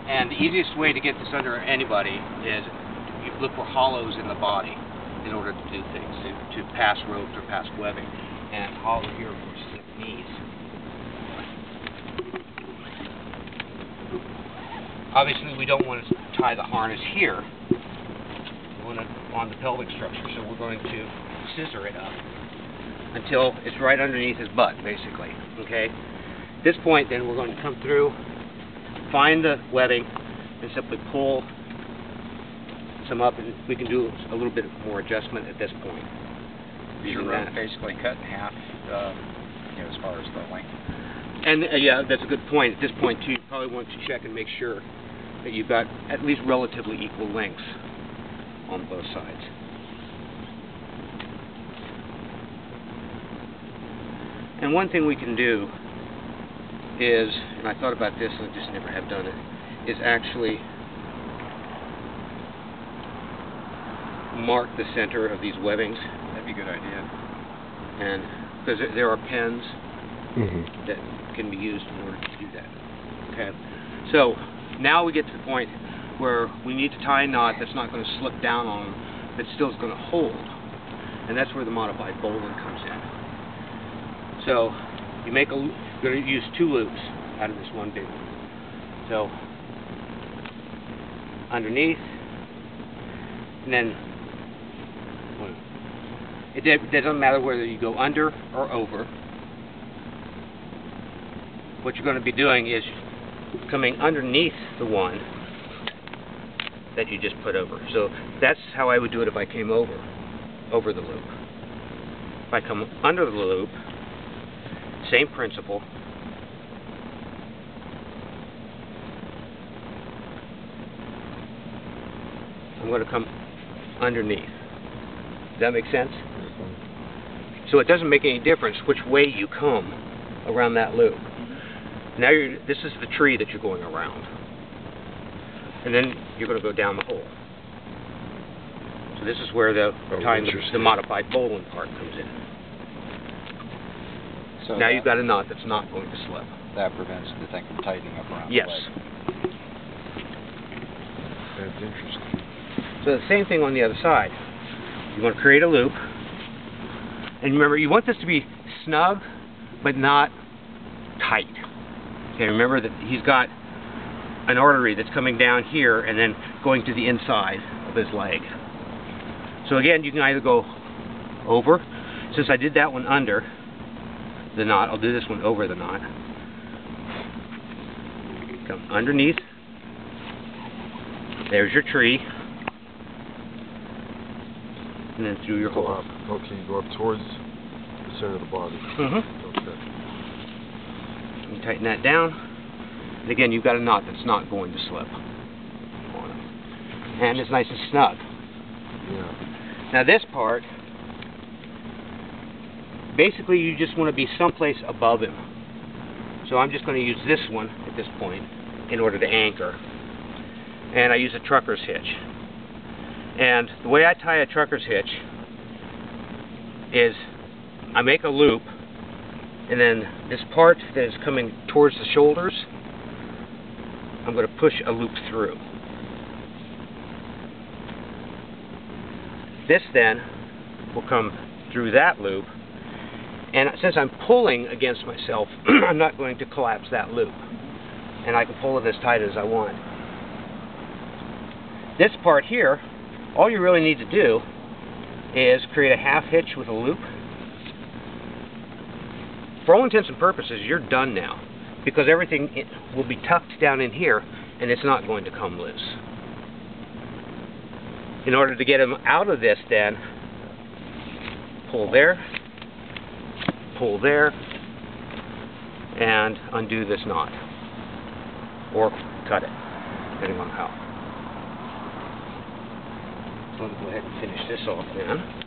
And the easiest way to get this under anybody is you look for hollows in the body in order to do things, to pass ropes or pass webbing. And hollow here, of course, is at the knees. Obviously, we don't want to tie the harness here. We want it on the pelvic structure, so we're going to scissor it up until it's right underneath his butt, basically. Okay? At this point, then, we're going to come through, find the webbing, and simply pull some up, and we can do a little bit more adjustment at this point. Your rope basically cut in half, as far as the length. And yeah, that's a good point. At this point, too, you probably want to check and make sure that you've got at least relatively equal lengths on both sides. And one thing we can do is, and I thought about this and I just never have done it, is actually mark the center of these webbings. That'd be a good idea. And because there are pens that can be used in order to do that. Okay. So now we get to the point where we need to tie a knot that's not going to slip down on them, but still is going to hold. And that's where the modified bowline comes in. So you make you're going to use 2 loops out of this one big one. So underneath, and then it doesn't matter whether you go under or over. What you're going to be doing is coming underneath the one that you just put over. So that's how I would do it if I came over the loop. If I come under the loop, same principle. I'm going to come underneath. Does that make sense? So it doesn't make any difference which way you come around that loop. Now this is the tree that you're going around. And then you're going to go down the hole. So this is where the modified bowline part comes in. So now you've got a knot that's not going to slip. That prevents the thing from tightening up around the leg. That's interesting. So the same thing on the other side. You want to create a loop. And remember, you want this to be snug, but not tight. Okay, remember that he's got an artery that's coming down here and then going to the inside of his leg. So again, you can either go over. Since I did that one under the knot, I'll do this one over the knot. Come underneath. There's your tree. And then through your hole. Okay, you go up towards the center of the body. Okay. You tighten that down. And again, you've got a knot that's not going to slip on it. And it's nice and snug. Yeah. Now this part, basically you just want to be someplace above him. So I'm just going to use this one at this point in order to anchor. And I use a trucker's hitch. And the way I tie a trucker's hitch is I make a loop, and then this part that is coming towards the shoulders, I'm going to push a loop through. This then will come through that loop, and since I'm pulling against myself, I'm not going to collapse that loop, and I can pull it as tight as I want. This part here, all you really need to do is create a half hitch with a loop. For all intents and purposes, you're done now, because everything will be tucked down in here and it's not going to come loose. In order to get him out of this, then pull there, and undo this knot, or cut it, depending on how. So let me go ahead and finish this off then.